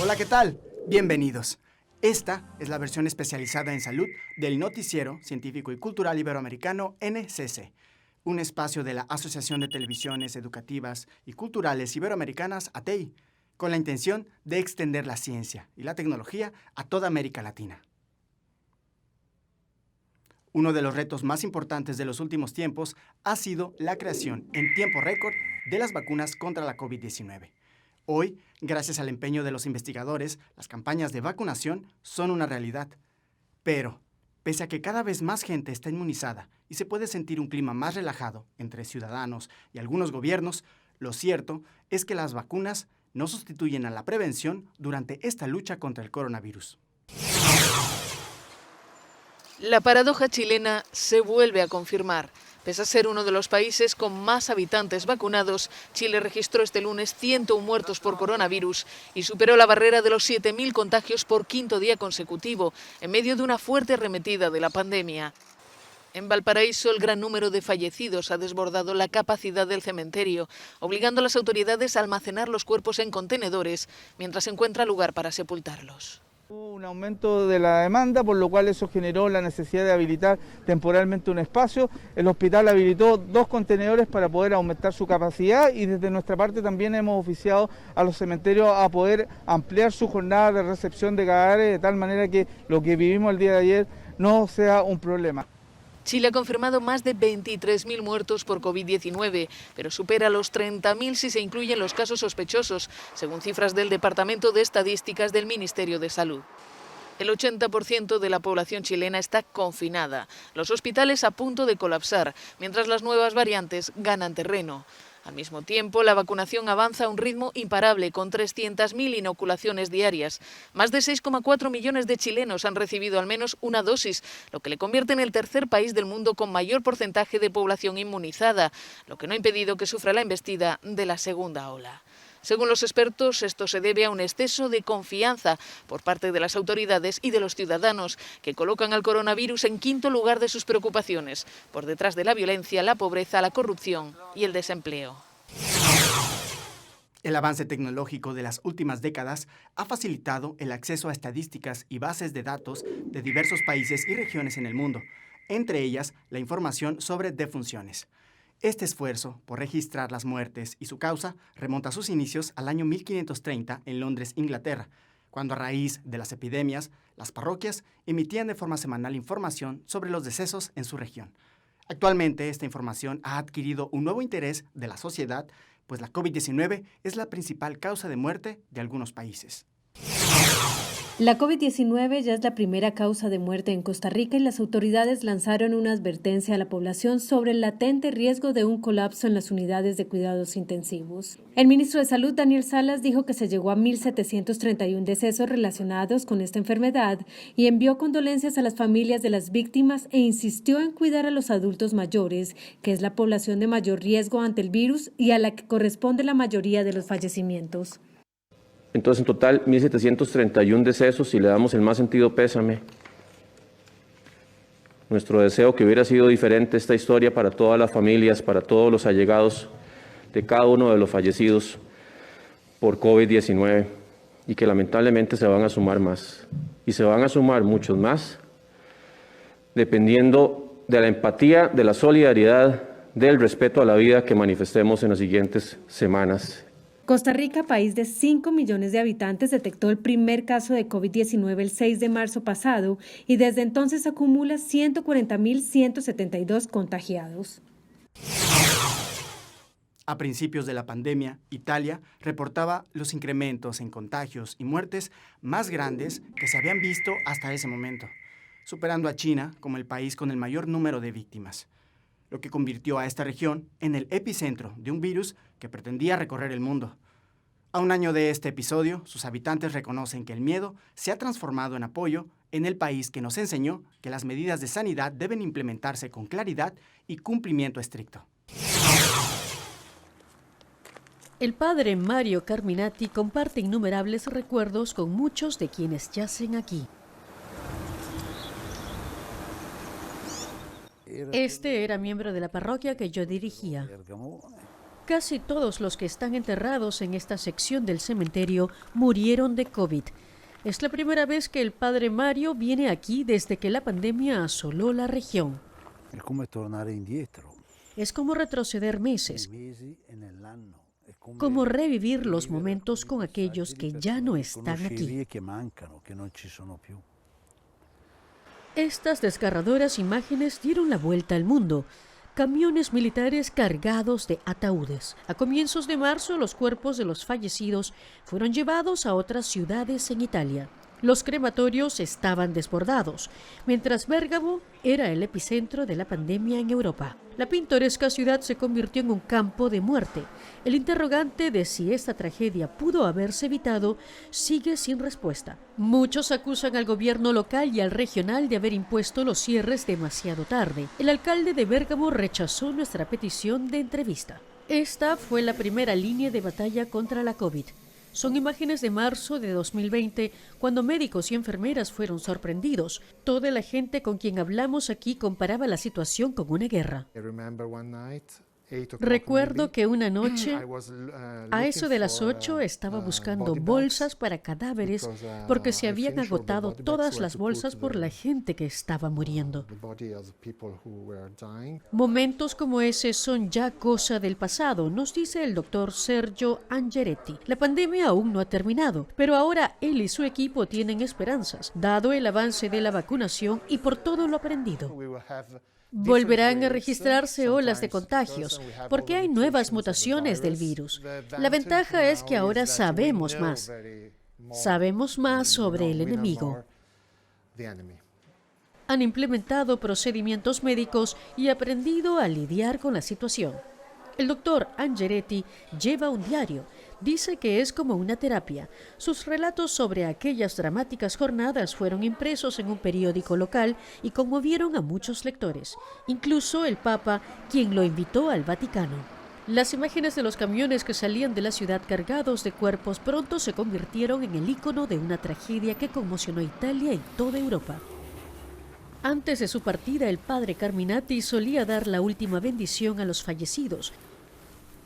Hola, ¿qué tal? Bienvenidos. Esta es la versión especializada en salud del noticiero científico y cultural iberoamericano NCC, un espacio de la Asociación de Televisiones Educativas y Culturales Iberoamericanas, ATEI, con la intención de extender la ciencia y la tecnología a toda América Latina. Uno de los retos más importantes de los últimos tiempos ha sido la creación en tiempo récord de las vacunas contra la COVID-19. Hoy, gracias al empeño de los investigadores, las campañas de vacunación son una realidad. Pero, pese a que cada vez más gente está inmunizada y se puede sentir un clima más relajado entre ciudadanos y algunos gobiernos, lo cierto es que las vacunas no sustituyen a la prevención durante esta lucha contra el coronavirus. La paradoja chilena se vuelve a confirmar. Pese a ser uno de los países con más habitantes vacunados, Chile registró este lunes 101 muertos por coronavirus y superó la barrera de los 7.000 contagios por quinto día consecutivo, en medio de una fuerte arremetida de la pandemia. En Valparaíso, el gran número de fallecidos ha desbordado la capacidad del cementerio, obligando a las autoridades a almacenar los cuerpos en contenedores mientras se encuentra lugar para sepultarlos. Hubo un aumento de la demanda, por lo cual eso generó la necesidad de habilitar temporalmente un espacio. El hospital habilitó 2 contenedores para poder aumentar su capacidad y desde nuestra parte también hemos oficiado a los cementerios a poder ampliar su jornada de recepción de cadáveres de tal manera que lo que vivimos el día de ayer no sea un problema. Chile ha confirmado más de 23.000 muertos por COVID-19, pero supera los 30.000 si se incluyen los casos sospechosos, según cifras del Departamento de Estadísticas del Ministerio de Salud. El 80% de la población chilena está confinada, los hospitales a punto de colapsar, mientras las nuevas variantes ganan terreno. Al mismo tiempo, la vacunación avanza a un ritmo imparable, con 300.000 inoculaciones diarias. Más de 6,4 millones de chilenos han recibido al menos una dosis, lo que le convierte en el tercer país del mundo con mayor porcentaje de población inmunizada, lo que no ha impedido que sufra la embestida de la segunda ola. Según los expertos, esto se debe a un exceso de confianza por parte de las autoridades y de los ciudadanos, que colocan al coronavirus en quinto lugar de sus preocupaciones, por detrás de la violencia, la pobreza, la corrupción y el desempleo. El avance tecnológico de las últimas décadas ha facilitado el acceso a estadísticas y bases de datos de diversos países y regiones en el mundo, entre ellas la información sobre defunciones. Este esfuerzo por registrar las muertes y su causa remonta a sus inicios al año 1530 en Londres, Inglaterra, cuando a raíz de las epidemias, las parroquias emitían de forma semanal información sobre los decesos en su región. Actualmente, esta información ha adquirido un nuevo interés de la sociedad, pues la COVID-19 es la principal causa de muerte de algunos países. La COVID-19 ya es la primera causa de muerte en Costa Rica y las autoridades lanzaron una advertencia a la población sobre el latente riesgo de un colapso en las unidades de cuidados intensivos. El ministro de Salud, Daniel Salas, dijo que se llegó a 1.731 decesos relacionados con esta enfermedad y envió condolencias a las familias de las víctimas e insistió en cuidar a los adultos mayores, que es la población de mayor riesgo ante el virus y a la que corresponde la mayoría de los fallecimientos. Entonces, en total, 1.731 decesos y le damos el más sentido pésame. Nuestro deseo que hubiera sido diferente esta historia para todas las familias, para todos los allegados de cada uno de los fallecidos por COVID-19 y que lamentablemente se van a sumar más. Y se van a sumar muchos más, dependiendo de la empatía, de la solidaridad, del respeto a la vida que manifestemos en las siguientes semanas. Costa Rica, país de 5 millones de habitantes, detectó el primer caso de COVID-19 el 6 de marzo pasado y desde entonces acumula 140.172 contagiados. A principios de la pandemia, Italia reportaba los incrementos en contagios y muertes más grandes que se habían visto hasta ese momento, superando a China como el país con el mayor número de víctimas, lo que convirtió a esta región en el epicentro de un virus que pretendía recorrer el mundo. A un año de este episodio, sus habitantes reconocen que el miedo se ha transformado en apoyo en el país que nos enseñó que las medidas de sanidad deben implementarse con claridad y cumplimiento estricto. El padre Mario Carminati comparte innumerables recuerdos con muchos de quienes yacen aquí. Este era miembro de la parroquia que yo dirigía. Casi todos los que están enterrados en esta sección del cementerio murieron de COVID. Es la primera vez que el padre Mario viene aquí desde que la pandemia asoló la región. Es como retroceder meses, como revivir los momentos con aquellos que ya no están aquí. Estas desgarradoras imágenes dieron la vuelta al mundo. Camiones militares cargados de ataúdes. A comienzos de marzo, los cuerpos de los fallecidos fueron llevados a otras ciudades en Italia. Los crematorios estaban desbordados, mientras Bérgamo era el epicentro de la pandemia en Europa. La pintoresca ciudad se convirtió en un campo de muerte. El interrogante de si esta tragedia pudo haberse evitado sigue sin respuesta. Muchos acusan al gobierno local y al regional de haber impuesto los cierres demasiado tarde. El alcalde de Bérgamo rechazó nuestra petición de entrevista. Esta fue la primera línea de batalla contra la COVID. Son imágenes de marzo de 2020, cuando médicos y enfermeras fueron sorprendidos. Toda la gente con quien hablamos aquí comparaba la situación con una guerra. Recuerdo que una noche, a eso de las 8, estaba buscando bolsas para cadáveres porque se habían agotado todas las bolsas por la gente que estaba muriendo. Momentos como ese son ya cosa del pasado, nos dice el doctor Sergio Angeretti. La pandemia aún no ha terminado, pero ahora él y su equipo tienen esperanzas, dado el avance de la vacunación y por todo lo aprendido. Volverán a registrarse olas de contagios, porque hay nuevas mutaciones del virus. La ventaja es que ahora sabemos más. Sabemos más sobre el enemigo. Han implementado procedimientos médicos y aprendido a lidiar con la situación. El doctor Angeretti lleva un diario. Dice que es como una terapia. Sus relatos sobre aquellas dramáticas jornadas fueron impresos en un periódico local y conmovieron a muchos lectores, incluso el Papa, quien lo invitó al Vaticano. Las imágenes de los camiones que salían de la ciudad cargados de cuerpos pronto se convirtieron en el ícono de una tragedia que conmocionó a Italia y toda Europa. Antes de su partida, el padre Carminati solía dar la última bendición a los fallecidos.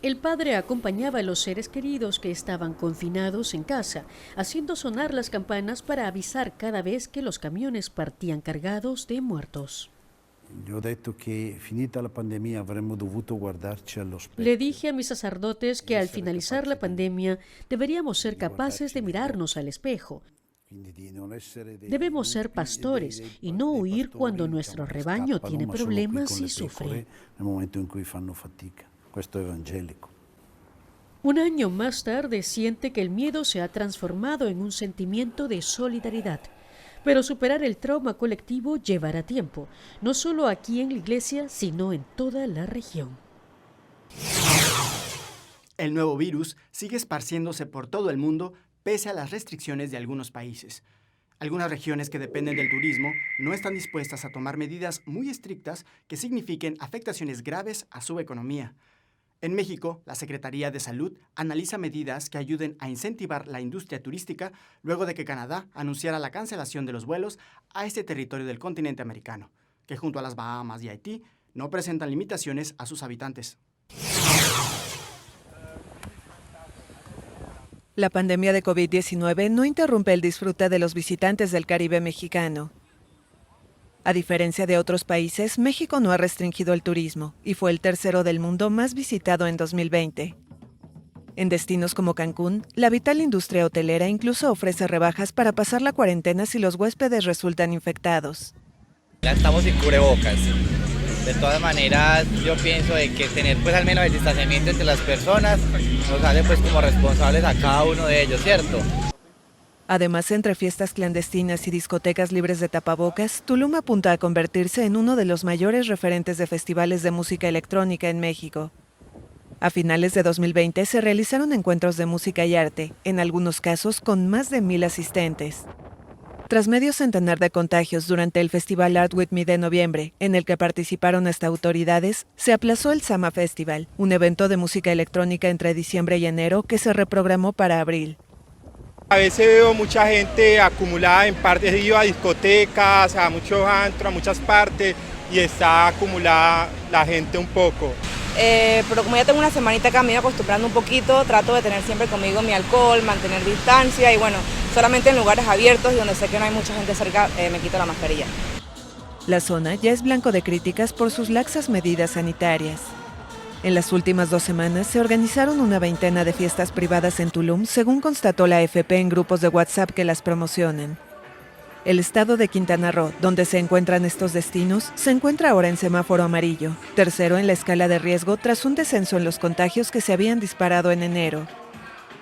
El padre acompañaba a los seres queridos que estaban confinados en casa, haciendo sonar las campanas para avisar cada vez que los camiones partían cargados de muertos. Le dije a mis sacerdotes que al finalizar la pandemia deberíamos ser capaces de mirarnos al espejo. Debemos ser pastores y no huir cuando nuestro rebaño tiene problemas y sufre. Un año más tarde siente que el miedo se ha transformado en un sentimiento de solidaridad. Pero superar el trauma colectivo llevará tiempo, no solo aquí en la iglesia, sino en toda la región. El nuevo virus sigue esparciéndose por todo el mundo pese a las restricciones de algunos países. Algunas regiones que dependen del turismo no están dispuestas a tomar medidas muy estrictas que signifiquen afectaciones graves a su economía. En México, la Secretaría de Salud analiza medidas que ayuden a incentivar la industria turística luego de que Canadá anunciara la cancelación de los vuelos a este territorio del continente americano, que junto a las Bahamas y Haití no presentan limitaciones a sus habitantes. La pandemia de COVID-19 no interrumpe el disfrute de los visitantes del Caribe mexicano. A diferencia de otros países, México no ha restringido el turismo y fue el tercero del mundo más visitado en 2020. En destinos como Cancún, la vital industria hotelera incluso ofrece rebajas para pasar la cuarentena si los huéspedes resultan infectados. Ya estamos sin cubrebocas. De todas maneras, yo pienso de que tener pues al menos el distanciamiento entre las personas nos hace pues como responsables a cada uno de ellos, ¿cierto? Además, entre fiestas clandestinas y discotecas libres de tapabocas, Tulum apunta a convertirse en uno de los mayores referentes de festivales de música electrónica en México. A finales de 2020 se realizaron encuentros de música y arte, en algunos casos con más de 1,000 asistentes. Tras medio centenar de contagios durante el Festival Art With Me de noviembre, en el que participaron hasta autoridades, se aplazó el Sama Festival, un evento de música electrónica entre diciembre y enero que se reprogramó para abril. A veces veo mucha gente acumulada en partes, he ido a discotecas, a muchos antros, a muchas partes y está acumulada la gente un poco. pero como ya tengo una semanita acá, me iba acostumbrando un poquito, trato de tener siempre conmigo mi alcohol, mantener distancia y bueno, solamente en lugares abiertos y donde sé que no hay mucha gente cerca, me quito la mascarilla. La zona ya es blanco de críticas por sus laxas medidas sanitarias. En las últimas 2 semanas se organizaron una veintena de fiestas privadas en Tulum, según constató la AFP en grupos de WhatsApp que las promocionan. El estado de Quintana Roo, donde se encuentran estos destinos, se encuentra ahora en semáforo amarillo, tercero en la escala de riesgo tras un descenso en los contagios que se habían disparado en enero.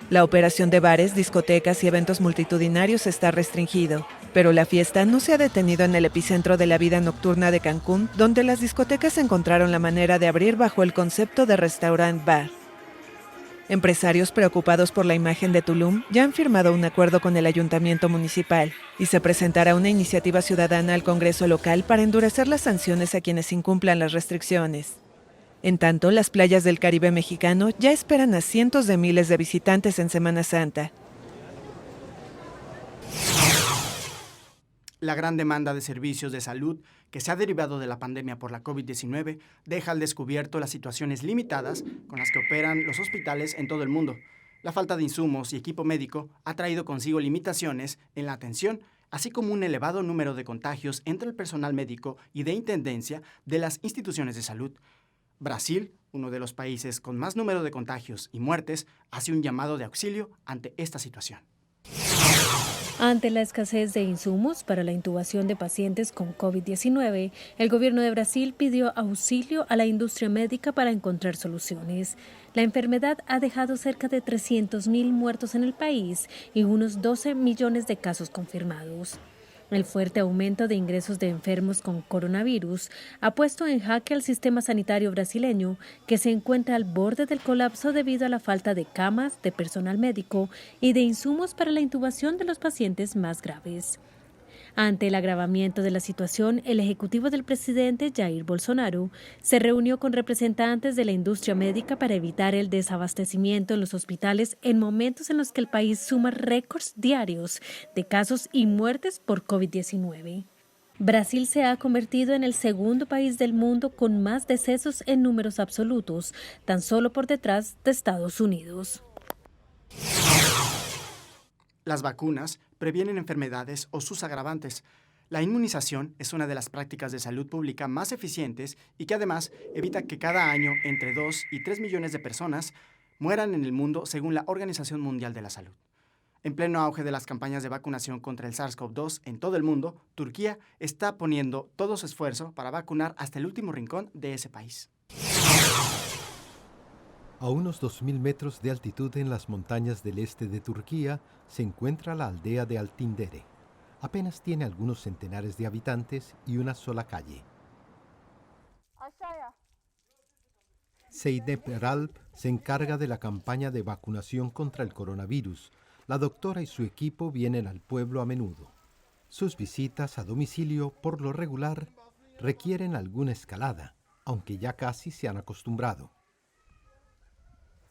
La operación de bares, discotecas y eventos multitudinarios está restringido, pero la fiesta no se ha detenido en el epicentro de la vida nocturna de Cancún, donde las discotecas encontraron la manera de abrir bajo el concepto de restaurant-bar. Empresarios preocupados por la imagen de Tulum ya han firmado un acuerdo con el ayuntamiento municipal y se presentará una iniciativa ciudadana al Congreso local para endurecer las sanciones a quienes incumplan las restricciones. En tanto, las playas del Caribe mexicano ya esperan a cientos de miles de visitantes en Semana Santa. La gran demanda de servicios de salud que se ha derivado de la pandemia por la COVID-19 deja al descubierto las situaciones limitadas con las que operan los hospitales en todo el mundo. La falta de insumos y equipo médico ha traído consigo limitaciones en la atención, así como un elevado número de contagios entre el personal médico y de intendencia de las instituciones de salud. Brasil, uno de los países con más número de contagios y muertes, hace un llamado de auxilio ante esta situación. Ante la escasez de insumos para la intubación de pacientes con COVID-19, el gobierno de Brasil pidió auxilio a la industria médica para encontrar soluciones. La enfermedad ha dejado cerca de 300.000 muertos en el país y unos 12 millones de casos confirmados. El fuerte aumento de ingresos de enfermos con coronavirus ha puesto en jaque al sistema sanitario brasileño, que se encuentra al borde del colapso debido a la falta de camas, de personal médico y de insumos para la intubación de los pacientes más graves. Ante el agravamiento de la situación, el ejecutivo del presidente Jair Bolsonaro se reunió con representantes de la industria médica para evitar el desabastecimiento en los hospitales en momentos en los que el país suma récords diarios de casos y muertes por COVID-19. Brasil se ha convertido en el segundo país del mundo con más decesos en números absolutos, tan solo por detrás de Estados Unidos. Las vacunas previenen enfermedades o sus agravantes. La inmunización es una de las prácticas de salud pública más eficientes y que además evita que cada año entre 2 y 3 millones de personas mueran en el mundo según la Organización Mundial de la Salud. En pleno auge de las campañas de vacunación contra el SARS-CoV-2 en todo el mundo, Turquía está poniendo todo su esfuerzo para vacunar hasta el último rincón de ese país. A unos 2.000 metros de altitud en las montañas del este de Turquía se encuentra la aldea de Altindere. Apenas tiene algunos centenares de habitantes y una sola calle. Zeynep Eralp se encarga de la campaña de vacunación contra el coronavirus. La doctora y su equipo vienen al pueblo a menudo. Sus visitas a domicilio, por lo regular, requieren alguna escalada, aunque ya casi se han acostumbrado.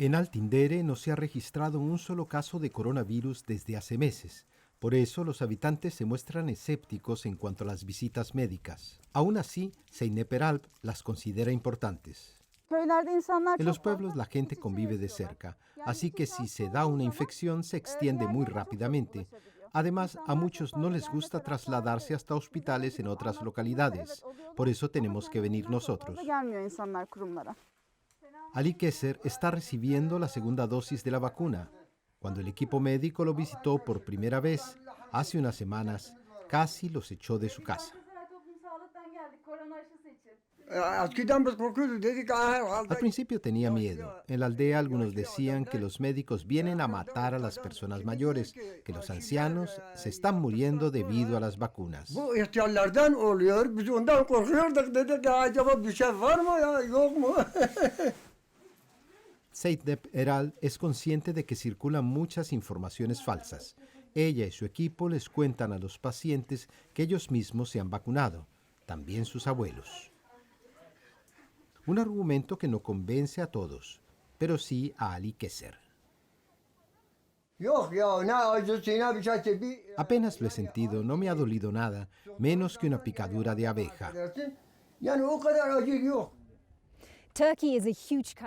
En Altindere no se ha registrado un solo caso de coronavirus desde hace meses. Por eso los habitantes se muestran escépticos en cuanto a las visitas médicas. Aún así, Zeynep Eralp las considera importantes. En los pueblos la gente convive de cerca, así que si se da una infección se extiende muy rápidamente. Además, a muchos no les gusta trasladarse hasta hospitales en otras localidades. Por eso tenemos que venir nosotros. Ali Keser está recibiendo la segunda dosis de la vacuna. Cuando el equipo médico lo visitó por primera vez, hace unas semanas, casi los echó de su casa. Al principio tenía miedo. En la aldea algunos decían que los médicos vienen a matar a las personas mayores, que los ancianos se están muriendo debido a las vacunas. Zeynep Eralp es consciente de que circulan muchas informaciones falsas. Ella y su equipo les cuentan a los pacientes que ellos mismos se han vacunado, también sus abuelos. Un argumento que no convence a todos, pero sí a Ali Keser. Apenas lo he sentido, no me ha dolido nada, menos que una picadura de abeja.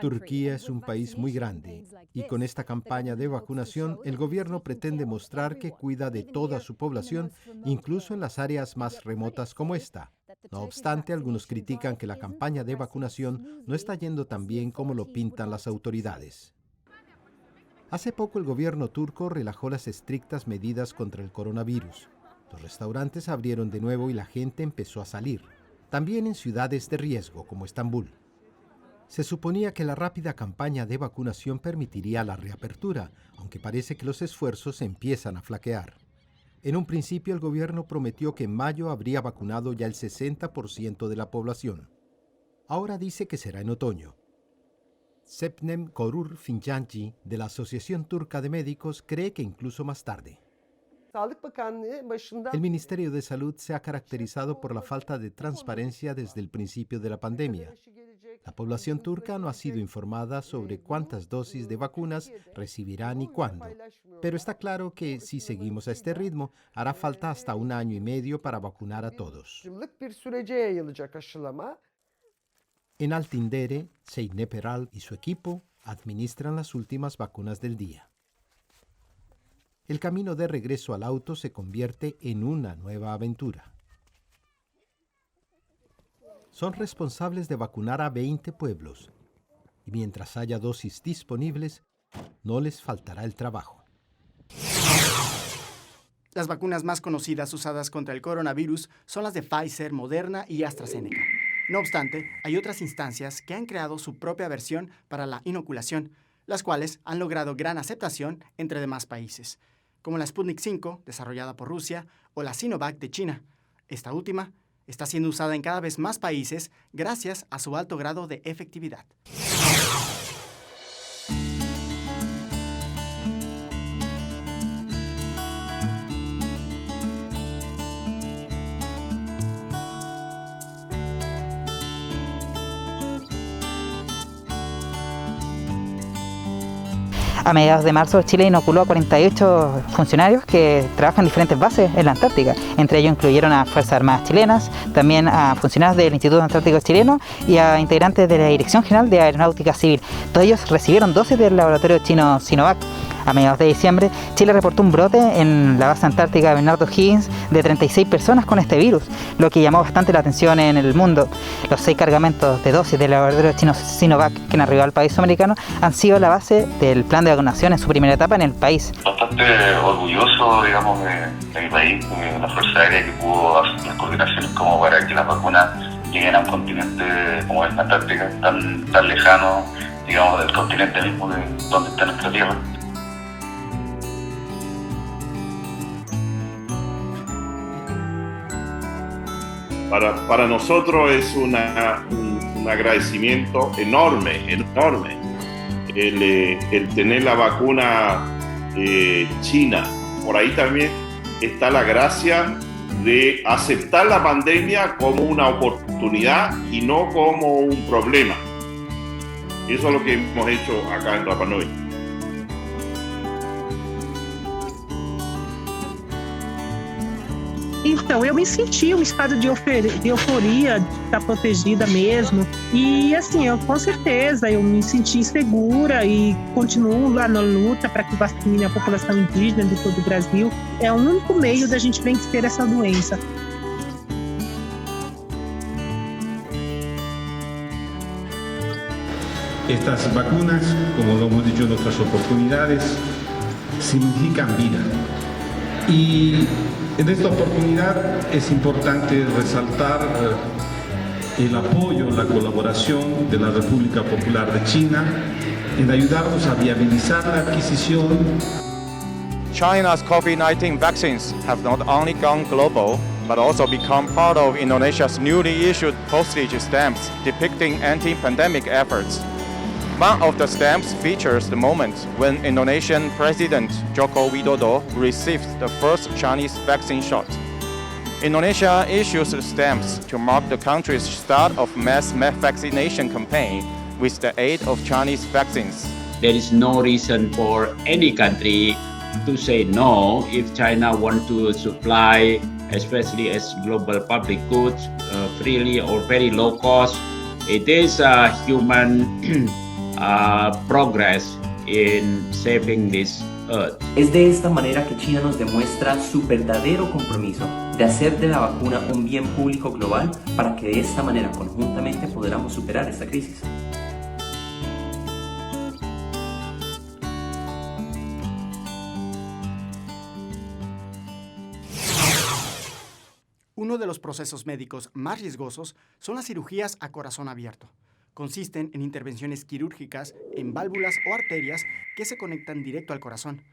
Turquía es un país muy grande y con esta campaña de vacunación el gobierno pretende mostrar que cuida de toda su población, incluso en las áreas más remotas como esta. No obstante, algunos critican que la campaña de vacunación no está yendo tan bien como lo pintan las autoridades. Hace poco el gobierno turco relajó las estrictas medidas contra el coronavirus. Los restaurantes abrieron de nuevo y la gente empezó a salir, también en ciudades de riesgo como Estambul. Se suponía que la rápida campaña de vacunación permitiría la reapertura, aunque parece que los esfuerzos empiezan a flaquear. En un principio el gobierno prometió que en mayo habría vacunado ya el 60% de la población. Ahora dice que será en otoño. Sepnem Korur Fincanci, de la Asociación Turca de Médicos, cree que incluso más tarde. El Ministerio de Salud se ha caracterizado por la falta de transparencia desde el principio de la pandemia. La población turca no ha sido informada sobre cuántas dosis de vacunas recibirán y cuándo. Pero está claro que si seguimos a este ritmo, hará falta hasta 1 año y medio para vacunar a todos. En Altindere, Zeynep Eral y su equipo administran las últimas vacunas del día. El camino de regreso al auto se convierte en una nueva aventura. Son responsables de vacunar a 20 pueblos y mientras haya dosis disponibles, no les faltará el trabajo. Las vacunas más conocidas usadas contra el coronavirus son las de Pfizer, Moderna y AstraZeneca. No obstante, hay otras instancias que han creado su propia versión para la inoculación, las cuales han logrado gran aceptación entre demás países, como la Sputnik V, desarrollada por Rusia, o la Sinovac de China. Esta última está siendo usada en cada vez más países gracias a su alto grado de efectividad. A mediados de marzo, Chile inoculó a 48 funcionarios que trabajan en diferentes bases en la Antártica. Entre ellos incluyeron a Fuerzas Armadas chilenas, también a funcionarios del Instituto Antártico Chileno y a integrantes de la Dirección General de Aeronáutica Civil. Todos ellos recibieron dosis del laboratorio chino Sinovac. A mediados de diciembre, Chile reportó un brote en la base antártica Bernardo Higgins de 36 personas con este virus, lo que llamó bastante la atención en el mundo. Los 6 cargamentos de dosis del laboratorio chino Sinovac que han arribado al país sudamericano han sido la base del plan de vacunación en su primera etapa en el país. Bastante orgulloso, digamos, de mi país, de la Fuerza Aérea que pudo hacer las coordinaciones como para que las vacunas lleguen a un continente como es la Antártica, tan lejano, digamos, del continente mismo de donde está nuestra tierra. Para nosotros es un agradecimiento enorme el tener la vacuna china. Por ahí también está la gracia de aceptar la pandemia como una oportunidad y no como un problema. Eso es lo que hemos hecho acá en Rapa Nui. Então, eu me senti um estado de euforia, de estar protegida mesmo. E assim, com certeza, eu me senti segura e continuo lá na luta para que vacine a população indígena de todo o Brasil. É o único meio da gente vencer essa doença. Estas vacunas, como lo hemos dicho en otras oportunidades, significan vida. Y en esta oportunidad es importante resaltar el apoyo, la colaboración de la República Popular de China en ayudarnos a viabilizar la adquisición. China's COVID-19 vaccines have not only gone global, but also become part of Indonesia's newly issued postage stamps depicting anti-pandemic efforts. One of the stamps features the moment when Indonesian President Joko Widodo received the first Chinese vaccine shot. Indonesia issues the stamps to mark the country's start of mass vaccination campaign with the aid of Chinese vaccines. There is no reason for any country to say no if China wants to supply, especially as global public goods, freely or very low cost It is a human progress in saving this earth. Es de esta manera que China nos demuestra su verdadero compromiso de hacer de la vacuna un bien público global para que de esta manera conjuntamente podamos superar esta crisis. Uno de los procesos médicos más riesgosos son las cirugías a corazón abierto. Consisten en intervenciones quirúrgicas en válvulas o arterias que se conectan directo al corazón.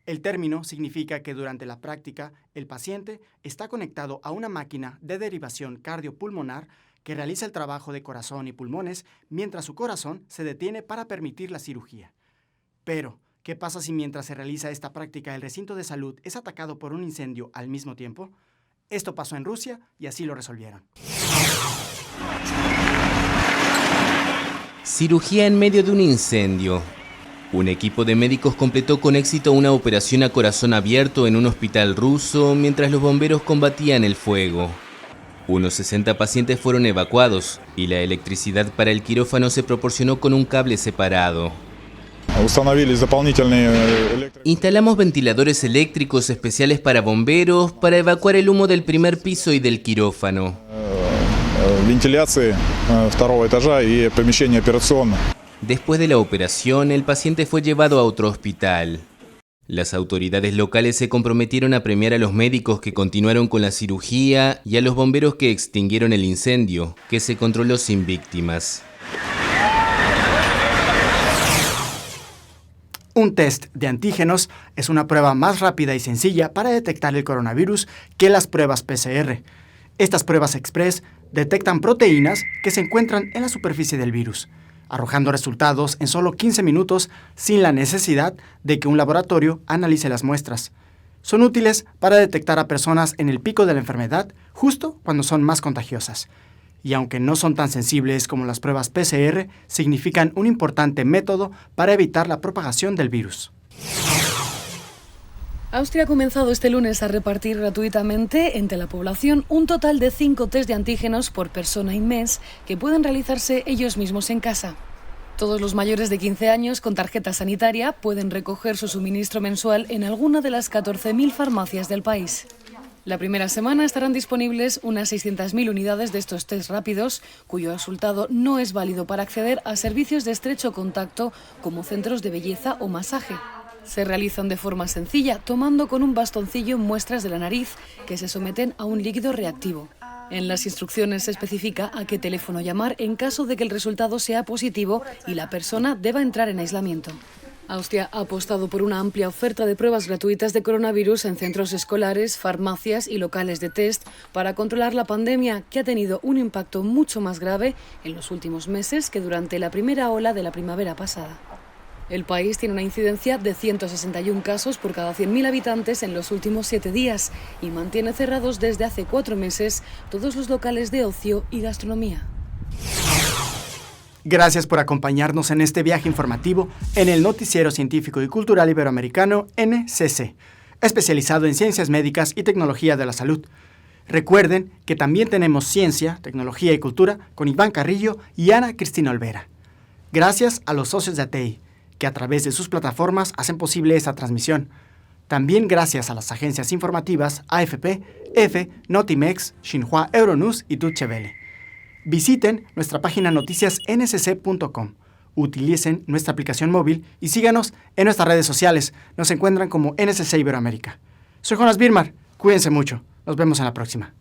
El término significa que durante la práctica, el paciente está conectado a una máquina de derivación cardiopulmonar que realiza el trabajo de corazón y pulmones mientras su corazón se detiene para permitir la cirugía. Pero, ¿qué pasa si mientras se realiza esta práctica el recinto de salud es atacado por un incendio al mismo tiempo? Esto pasó en Rusia y así lo resolvieron. Cirugía en medio de un incendio. Un equipo de médicos completó con éxito una operación a corazón abierto en un hospital ruso mientras los bomberos combatían el fuego. Unos 60 pacientes fueron evacuados y la electricidad para el quirófano se proporcionó con un cable separado. Instalamos ventiladores eléctricos especiales para bomberos para evacuar el humo del primer piso y del quirófano. Después de la operación, el paciente fue llevado a otro hospital. Las autoridades locales se comprometieron a premiar a los médicos que continuaron con la cirugía y a los bomberos que extinguieron el incendio, que se controló sin víctimas. Un test de antígenos es una prueba más rápida y sencilla para detectar el coronavirus que las pruebas PCR. Estas pruebas express detectan proteínas que se encuentran en la superficie del virus, arrojando resultados en solo 15 minutos sin la necesidad de que un laboratorio analice las muestras. Son útiles para detectar a personas en el pico de la enfermedad justo cuando son más contagiosas. Y aunque no son tan sensibles como las pruebas PCR, significan un importante método para evitar la propagación del virus. Austria ha comenzado este lunes a repartir gratuitamente entre la población un total de 5 test de antígenos por persona y mes que pueden realizarse ellos mismos en casa. Todos los mayores de 15 años con tarjeta sanitaria pueden recoger su suministro mensual en alguna de las 14.000 farmacias del país. La primera semana estarán disponibles unas 600.000 unidades de estos test rápidos, cuyo resultado no es válido para acceder a servicios de estrecho contacto como centros de belleza o masaje. Se realizan de forma sencilla, tomando con un bastoncillo muestras de la nariz que se someten a un líquido reactivo. En las instrucciones se especifica a qué teléfono llamar en caso de que el resultado sea positivo y la persona deba entrar en aislamiento. Austria ha apostado por una amplia oferta de pruebas gratuitas de coronavirus en centros escolares, farmacias y locales de test para controlar la pandemia, que ha tenido un impacto mucho más grave en los últimos meses que durante la primera ola de la primavera pasada. El país tiene una incidencia de 161 casos por cada 100.000 habitantes en los últimos 7 días y mantiene cerrados desde hace 4 meses todos los locales de ocio y gastronomía. Gracias por acompañarnos en este viaje informativo en el Noticiero Científico y Cultural Iberoamericano NCC, especializado en ciencias médicas y tecnología de la salud. Recuerden que también tenemos ciencia, tecnología y cultura con Iván Carrillo y Ana Cristina Olvera. Gracias a los socios de ATEI, que a través de sus plataformas hacen posible esta transmisión. También gracias a las agencias informativas AFP, EFE, Notimex, Xinhua Euronews y Deutsche Welle. Visiten nuestra página noticiasncc.com, utilicen nuestra aplicación móvil y síganos en nuestras redes sociales. Nos encuentran como NCC Iberoamérica. Soy Jonas Birmar, cuídense mucho. Nos vemos en la próxima.